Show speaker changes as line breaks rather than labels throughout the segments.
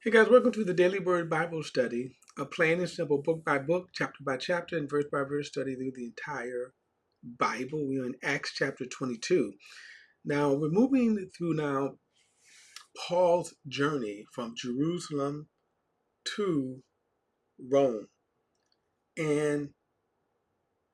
Hey guys, welcome to the Daily Word Bible Study, a plain and simple book by book, chapter by chapter, and verse by verse study through the entire Bible. We're in Acts chapter 22. Now, we're moving through now Paul's journey from Jerusalem to Rome. And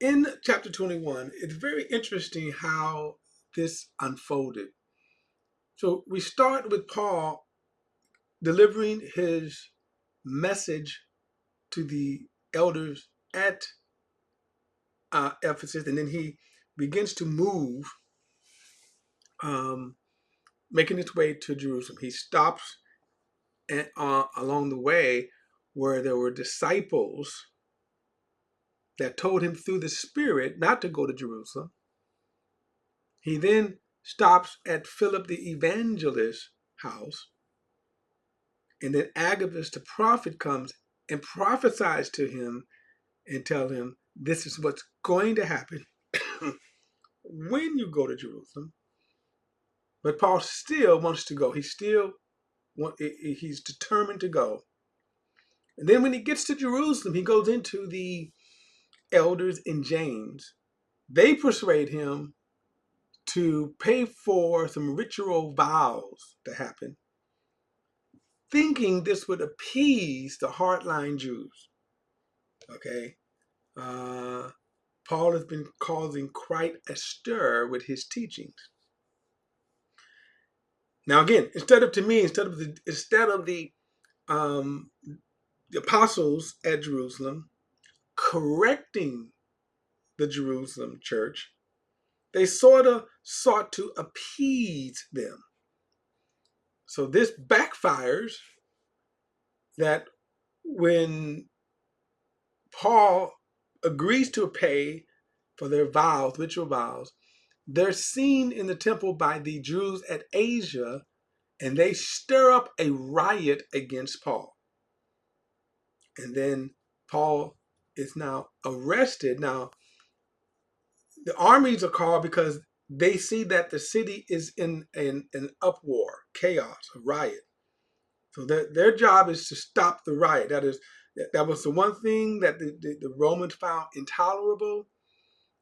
in chapter 21, it's very interesting how this unfolded. So we start with Paul delivering his message to the elders at Ephesus, and then he begins to move, um, making his way to Jerusalem. He stops along the way where there were disciples that told him through the Spirit not to go to Jerusalem. He then stops at Philip the evangelist's house, and then Agabus the prophet comes and prophesies to him and tell him this is what's going to happen when you go to Jerusalem. But Paul still wants to go. He's determined to go. And then when he gets to Jerusalem, he goes into the elders and James. They persuade him to pay for some ritual vows to happen, thinking this would appease the hardline Jews. Okay. Paul has been causing quite a stir with his teachings. Now, again, instead of the apostles at Jerusalem correcting the Jerusalem church, they sort of sought to appease them. So this backfires, that when Paul agrees to pay for their vows, ritual vows, they're seen in the temple by the Jews at Asia, and they stir up a riot against Paul. And then Paul is now arrested. Now, the armies are called because they see that the city is in an uproar, chaos, a riot. So their job is to stop the riot. That was the one thing that the Romans found intolerable,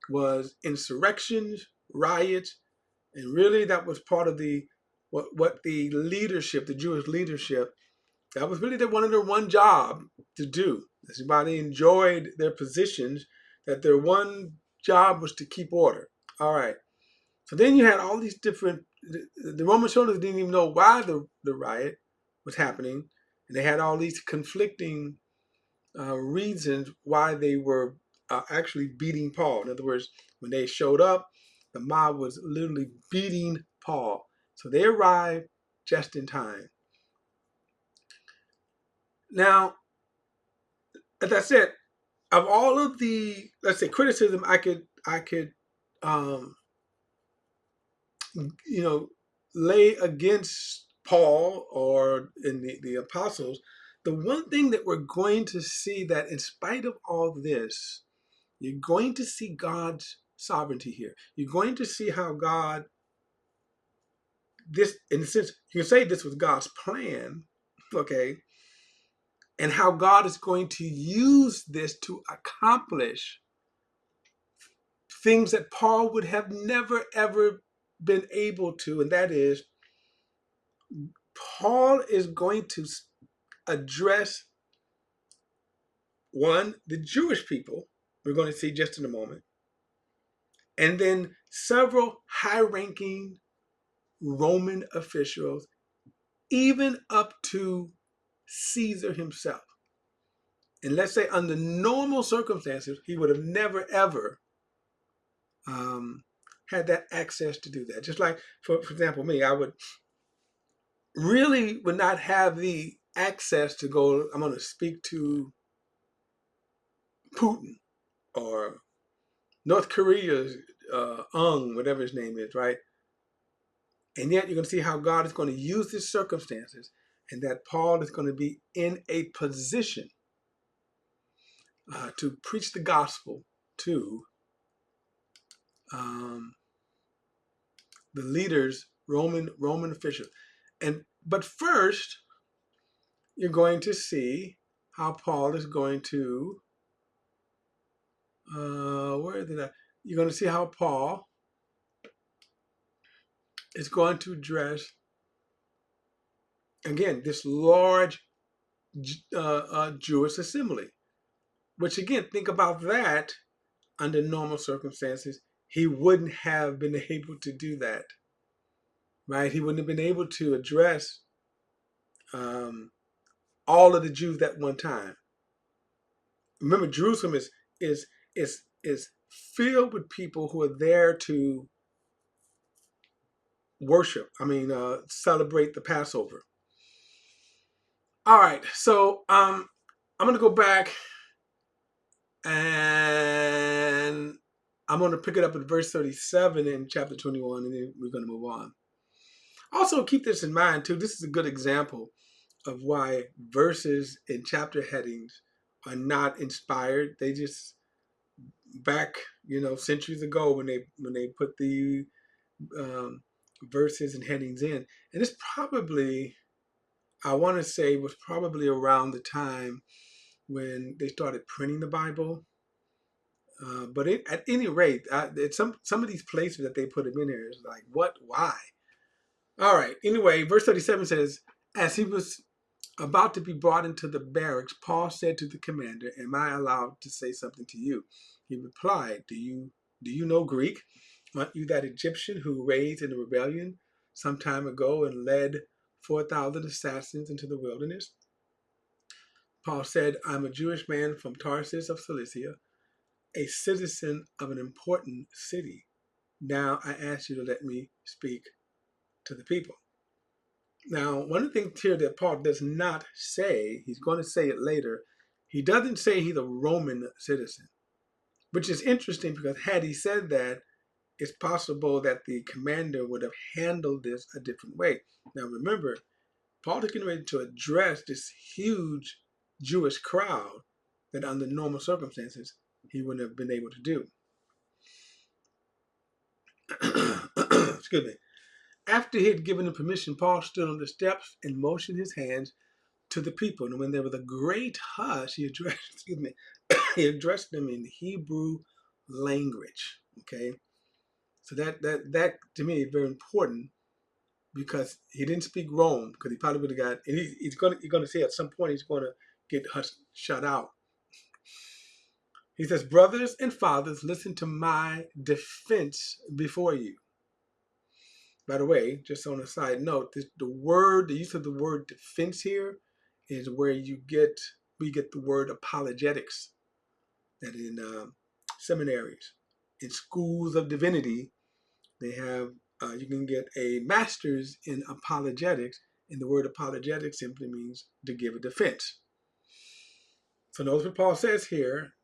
was insurrections, riots, and really that was part of what the leadership, the Jewish leadership, that was really one of their one job to do. Everybody enjoyed their positions, that their one job was to keep order. All right. So then you had all these different, the Roman soldiers didn't even know why the riot was happening. And they had all these conflicting reasons why they were actually beating Paul. In other words, when they showed up, the mob was literally beating Paul. So they arrived just in time. Now, as I said, of all of the, let's say, criticism I could um, lay against Paul or in the apostles, the one thing that we're going to see, that in spite of all this, you're going to see God's sovereignty here. You're going to see how God, this, in a sense, you can say this was God's plan, okay, and how God is going to use this to accomplish things that Paul would have never, ever been able to, and that is, Paul is going to address, one, the Jewish people, we're going to see just in a moment, and then several high-ranking Roman officials, even up to Caesar himself. And let's say under normal circumstances, he would have never, ever had that access to do that. Just like, for example, me, I would not have the access to go, I'm going to speak to Putin or North Korea's whatever his name is, right? And yet you're going to see how God is going to use these circumstances, and that Paul is going to be in a position to preach the gospel to the leaders, Roman officials. But first, you're going to see how Paul is going to, where did I? You're going to see how Paul is going to address, again, this large Jewish assembly, which, again, think about that under normal circumstances. He wouldn't have been able to do that, right? He wouldn't have been able to address um, all of the Jews at one time. Remember, Jerusalem is filled with people who are there to worship. Celebrate the Passover. All right, so I'm going to go back and I'm going to pick it up at verse 37 in chapter 21, and then we're going to move on. Also, keep this in mind too. This is a good example of why verses in chapter headings are not inspired. They just back, centuries ago when they put the verses and headings in, and it's probably, I want to say, was probably around the time when they started printing the Bible. But at any rate, some of these places that they put them in here is like, what? Why? All right. Anyway, verse 37 says, as he was about to be brought into the barracks, Paul said to the commander, am I allowed to say something to you? He replied, do you know Greek? Aren't you that Egyptian who raised in a rebellion some time ago and led 4,000 assassins into the wilderness? Paul said, I'm a Jewish man from Tarsus of Cilicia, a citizen of an important city. Now I ask you to let me speak to the people. Now, one of the things here that Paul does not say, he's going to say it later, he doesn't say he's a Roman citizen, which is interesting because had he said that, it's possible that the commander would have handled this a different way. Now, remember, Paul is getting ready to address this huge Jewish crowd that under normal circumstances he wouldn't have been able to do. Excuse me. After he had given them permission, Paul stood on the steps and motioned his hands to the people. And when there was a great hush, he addressed them in Hebrew language. Okay, so that to me is very important because he didn't speak Rome because he probably would have got. And he's going to say at some point he's going to get shut out. He says, "Brothers and fathers, listen to my defense before you." By the way, just on a side note, the use of the word defense here is where we get the word apologetics. That in seminaries, in schools of divinity, they have you can get a master's in apologetics, and the word apologetics simply means to give a defense. So notice what Paul says here.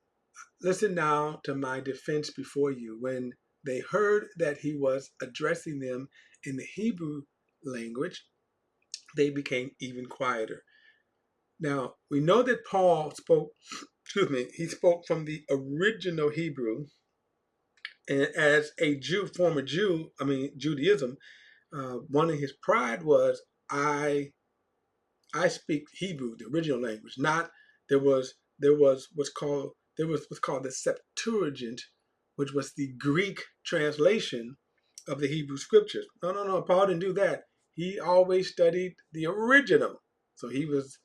Listen now to my defense before you. When they heard that he was addressing them in the Hebrew language, they became even quieter. Now, we know that Paul spoke, he spoke from the original Hebrew. And as a Jew, former Jew, Judaism, one of his pride was, I speak Hebrew, the original language. Not there was what's called the Septuagint, which was the Greek translation of the Hebrew scriptures. No. Paul didn't do that. He always studied the original. So he was,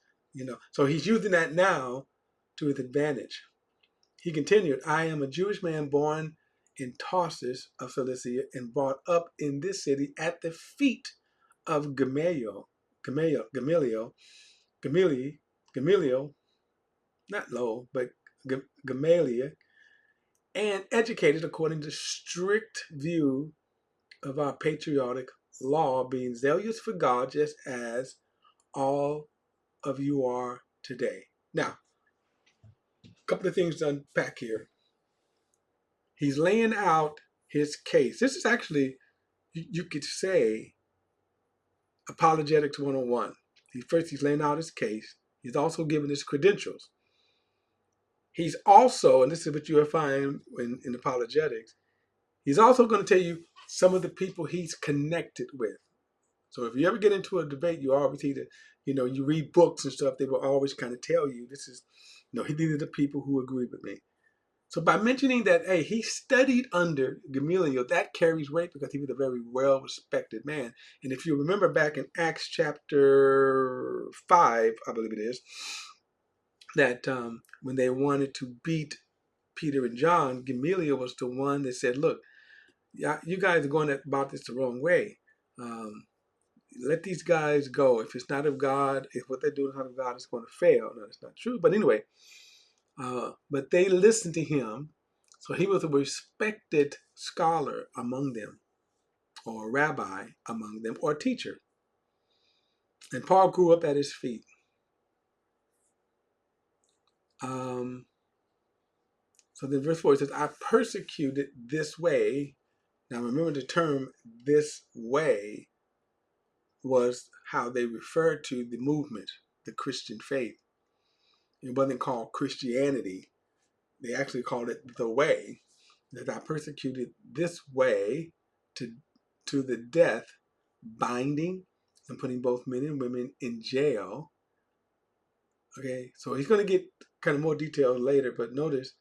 so he's using that now to his advantage. He continued, I am a Jewish man born in Tarsus of Cilicia and brought up in this city at the feet of Gamaliel, not low, but Gamaliel, and educated according to strict view of our patriotic law, being zealous for God, just as all of you are today. Now, a couple of things to unpack here. He's laying out his case. This is actually, you could say, Apologetics 101. He's laying out his case. He's also giving his credentials. He's also, and this is what you'll find in apologetics, he's also going to tell you some of the people he's connected with. So if you ever get into a debate, you always either, you read books and stuff, they will always kind of tell you this is, these are the people who agree with me. So by mentioning that, hey, he studied under Gamaliel, that carries weight because he was a very well-respected man. And if you remember back in Acts chapter 5, I believe it is, that when they wanted to beat Peter and John, Gamaliel was the one that said, look, you guys are going about this the wrong way. Let these guys go. If it's not of God, if what they're doing is not of God, it's going to fail. No, that's not true. But anyway, but they listened to him. So he was a respected scholar among them, or a rabbi among them, or a teacher. And Paul grew up at his feet. So then verse 4 it says, I persecuted this way. Now remember the term this way was how they referred to the movement, the Christian faith. It wasn't called Christianity. They actually called it the way. That I persecuted this way to the death, binding and putting both men and women in jail. Okay, so he's going to get kind of more details later, but notice,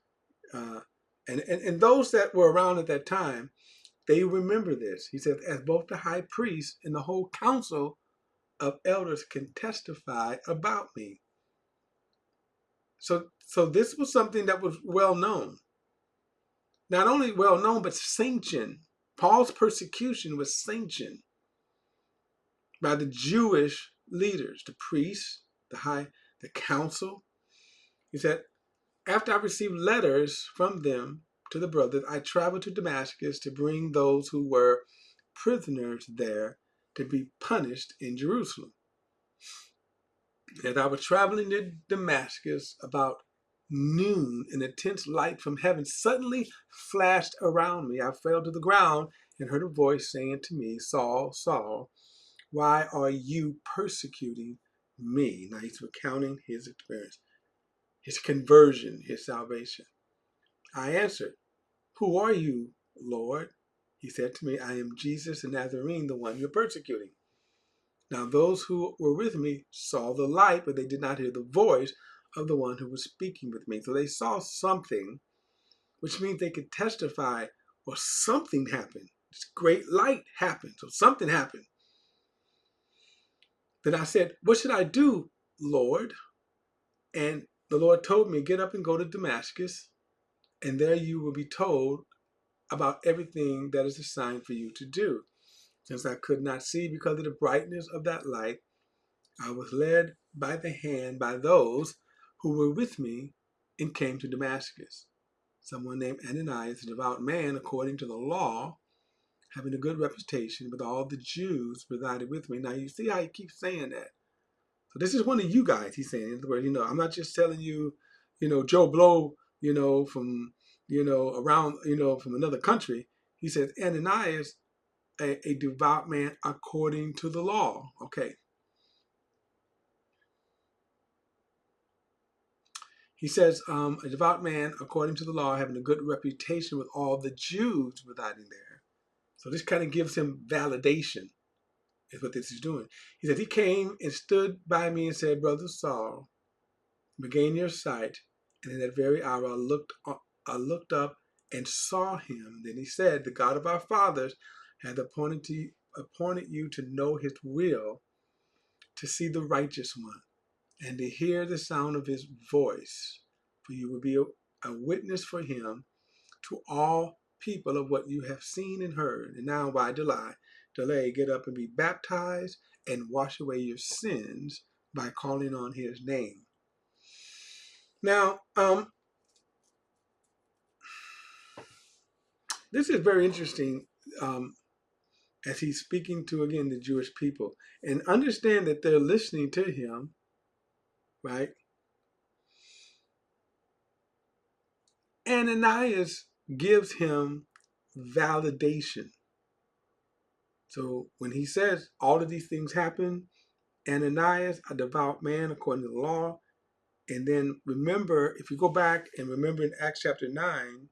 and those that were around at that time, they remember this. He says, as both the high priest and the whole council of elders can testify about me. So this was something that was well known. Not only well known, but sanctioned. Paul's persecution was sanctioned by the Jewish leaders, the priests, the council. He said, after I received letters from them to the brothers, I traveled to Damascus to bring those who were prisoners there to be punished in Jerusalem. As I was traveling to Damascus about noon, an intense light from heaven suddenly flashed around me. I fell to the ground and heard a voice saying to me, Saul, Saul, why are you persecuting me? Now he's recounting his experience, his conversion, his salvation. I answered, who are you, Lord? He said to me, I am Jesus the Nazarene, the one you're persecuting. Now those who were with me saw the light, but they did not hear the voice of the one who was speaking with me. So they saw something, which means they could testify, or something happened. This great light happened, so something happened. Then I said, what should I do, Lord? And the Lord told me, get up and go to Damascus, and there you will be told about everything that is assigned for you to do. Since I could not see because of the brightness of that light, I was led by the hand by those who were with me and came to Damascus. Someone named Ananias, a devout man according to the law, having a good reputation with all the Jews, resided with me. Now you see how he keeps saying that. So this is one of you guys, he's saying. In other words, I'm not just telling you, Joe Blow, from, around, from another country. He says, Ananias, a devout man according to the law. Okay. He says, a devout man according to the law, having a good reputation with all the Jews residing there. So this kind of gives him validation, is what this is doing. He said, he came and stood by me and said, Brother Saul, regain your sight. And in that very hour I looked up and saw him. Then he said, the God of our fathers hath appointed you to know his will, to see the righteous one, and to hear the sound of his voice. For you will be a witness for him to all people of what you have seen and heard. And now why delay? Get up and be baptized and wash away your sins by calling on his name. Now, this is very interesting as he's speaking to, again, the Jewish people. And understand that they're listening to him, right? Ananias gives him validation. So when he says all of these things happen, Ananias, a devout man according to the law, and then remember, if you go back and remember in Acts chapter 9,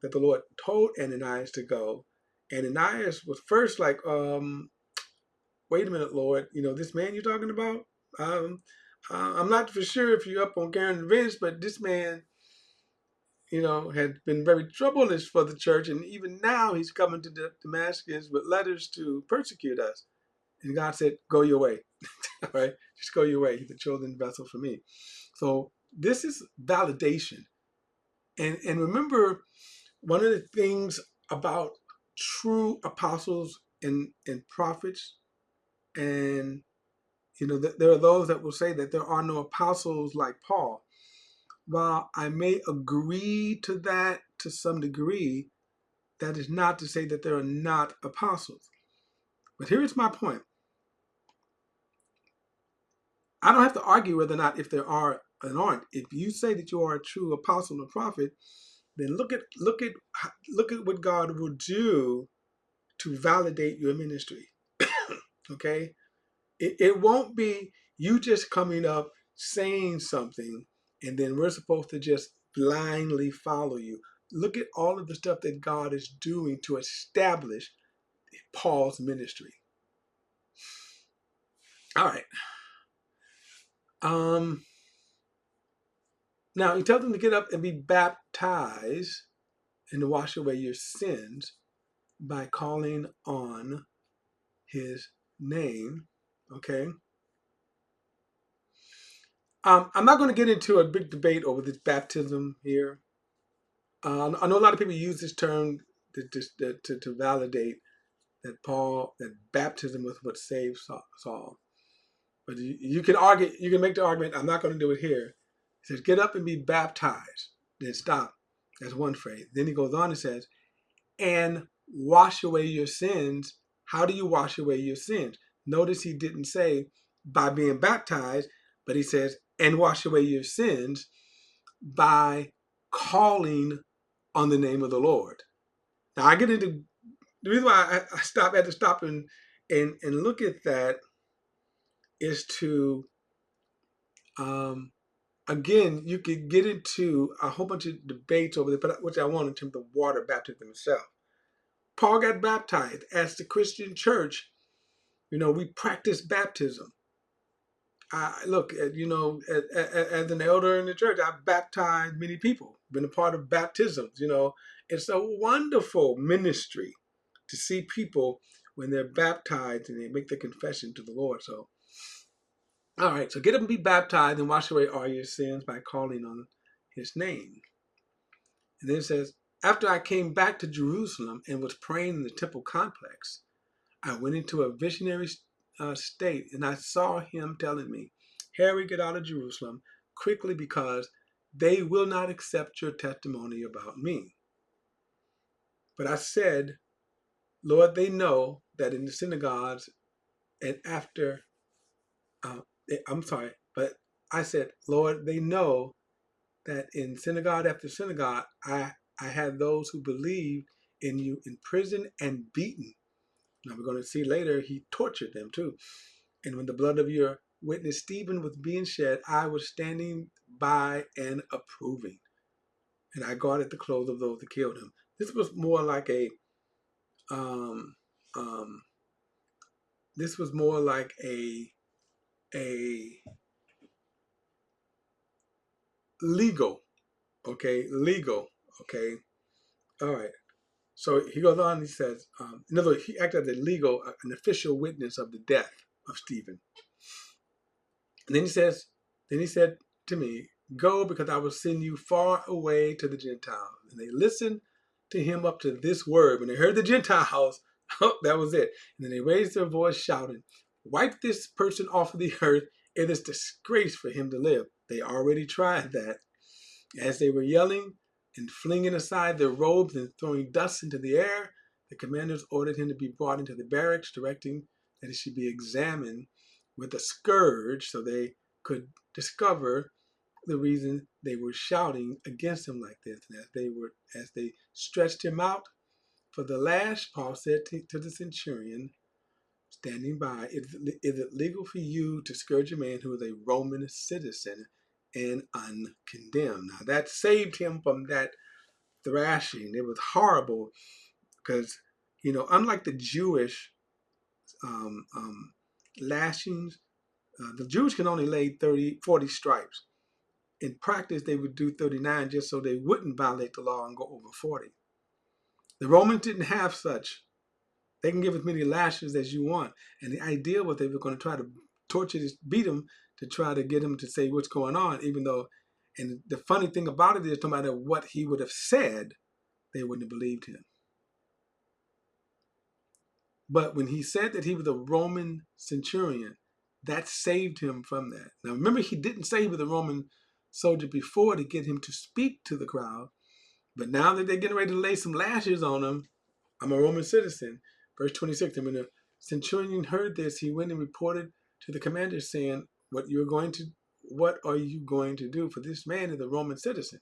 that the Lord told Ananias to go. Ananias was first like, wait a minute, Lord, this man you're talking about, um, I'm not for sure if you're up on carrying the bench, but this man, had been very troublous for the church, and even now he's coming to Damascus with letters to persecute us. And God said, go your way, all right? Just go your way. He's a chosen vessel for me. So this is validation. And remember, one of the things about true apostles and prophets, and there are those that will say that there are no apostles like Paul. While I may agree to that to some degree, that is not to say that there are not apostles. But here's my point. I don't have to argue whether or not if there are and aren't. If you say that you are a true apostle or prophet, then look at what God will do to validate your ministry. Okay? It won't be you just coming up saying something and then we're supposed to just blindly follow you. Look at all of the stuff that God is doing to establish Paul's ministry. All right. Now he tells them to get up and be baptized and to wash away your sins by calling on his name. Okay. I'm not going to get into a big debate over this baptism here. I know a lot of people use this term to validate that baptism was what saved Saul. But you can argue, you can make the argument. I'm not going to do it here. He says, "Get up and be baptized." Then stop. That's one phrase. Then he goes on and says, "And wash away your sins." How do you wash away your sins? Notice he didn't say by being baptized, but he says, "And wash away your sins by calling on the name of the Lord." Now I get into the reason why I had to stop and look at that is to again, you could get into a whole bunch of debates over there, which I want in terms of water baptism itself. Paul got baptized. As the Christian church, we practice baptism. Look, as an elder in the church, I've baptized many people, been a part of baptisms. It's a wonderful ministry to see people when they're baptized and they make their confession to the Lord. So, all right, so get up and be baptized and wash away all your sins by calling on his name. And then it says, after I came back to Jerusalem and was praying in the temple complex, I went into a visionary state, and I saw him telling me, "Harry, get out of Jerusalem quickly because they will not accept your testimony about me." But I said, "Lord, they know that in the synagogues and after, I'm sorry, but I said, Lord, they know that in synagogue after synagogue, I had those who believed in you in prison and beaten." Now we're going to see later he tortured them too. "And when the blood of your witness Stephen was being shed, I was standing by and approving. And I guarded the clothes of those that killed him." This was more like a um, um, this was more like a legal, legal, okay. All right. So he goes on. He says, in other words, he acted as an official witness of the death of Stephen. And then he said to me, "Go, because I will send you far away to the Gentiles." And they listened to him up to this word. When they heard the Gentiles, oh, that was it. And then they raised their voice shouting, "Wipe this person off of the earth. It is disgrace for him to live." They already tried that. As they were yelling and flinging aside their robes and throwing dust into the air, the commanders ordered him to be brought into the barracks, directing that he should be examined with a scourge so they could discover the reason they were shouting against him like this. And as they stretched him out for the lash, Paul said to the centurion standing by, is it legal for you to scourge a man who is a Roman citizen and uncondemned?" Now that saved him from that thrashing. It was horrible because, unlike the Jewish lashings. The Jews can only lay 40 stripes. In practice, they would do 39 just so they wouldn't violate the law and go over 40. The Romans didn't have such. They can give as many lashes as you want. And the idea was they were going to try to torture this, beat him to try to get him to say what's going on, even though, and the funny thing about it is no matter what he would have said, they wouldn't have believed him. But when he said that he was a Roman centurion, that saved him from that. Now remember, he didn't say he was a Roman soldier before to get him to speak to the crowd. But now that they're getting ready to lay some lashes on him, I'm a Roman citizen. Verse 26, and when the centurion heard this, he went and reported to the commander saying, what are you going to do? For this man is a Roman citizen.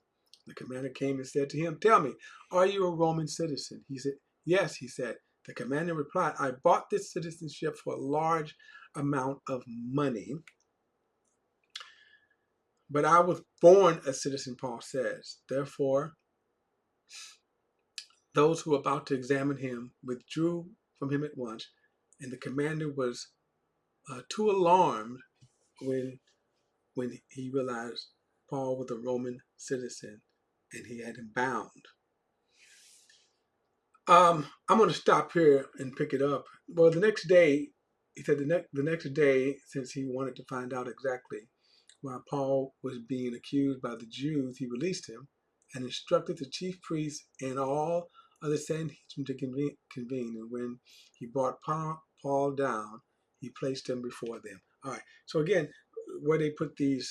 The commander came and said to him, tell me, are you a Roman citizen? He said, yes, he said. The commander replied, I bought this citizenship for a large amount of money, but I was born a citizen, Paul says. Therefore, those who were about to examine him withdrew from him at once, and the commander was too alarmed when he realized Paul was a Roman citizen and he had him bound. I'm going to stop here and pick it up. Well, the next day, he said the next day, since he wanted to find out exactly why Paul was being accused by the Jews, he released him and instructed the chief priests and all of the Sanhedrin to convene. And when he brought Paul down, he placed him before them. All right. So again, where they put these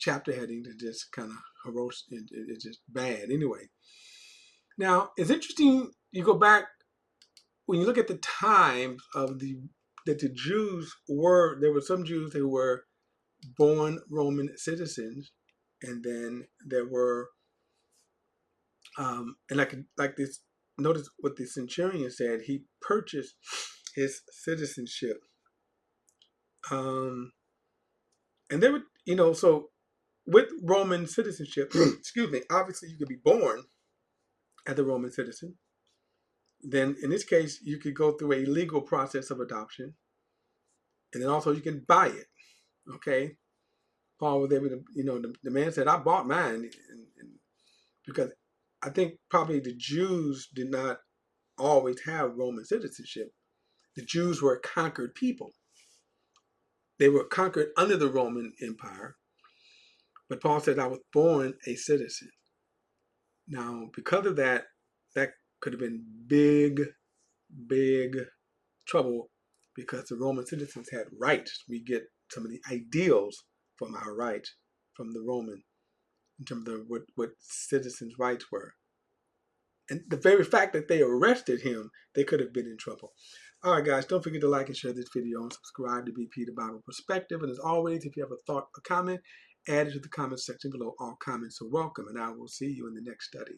chapter headings is just kind of heroic. It's just bad. Anyway. Now, it's interesting, you go back, when you look at the times of that the Jews were, there were some Jews who were born Roman citizens, and then there were, and like this, notice what the centurion said, he purchased his citizenship. And there were, so with Roman citizenship, excuse me, obviously you could be born as a Roman citizen. Then in this case, you could go through a legal process of adoption. And then also you can buy it. Okay. Paul was able to, the man said, I bought mine. Because I think probably the Jews did not always have Roman citizenship. The Jews were a conquered people. They were conquered under the Roman Empire. But Paul said, I was born a citizen. Now, because of that, that could have been big, big trouble because the Roman citizens had rights. We get some of the ideals from our rights from the Roman in terms of what citizens' rights were. And the very fact that they arrested him, they could have been in trouble. All right, guys, don't forget to like and share this video and subscribe to BP, the Bible Perspective. And as always, if you have a thought or comment, add it to the comment section below. All comments are welcome, and I will see you in the next study.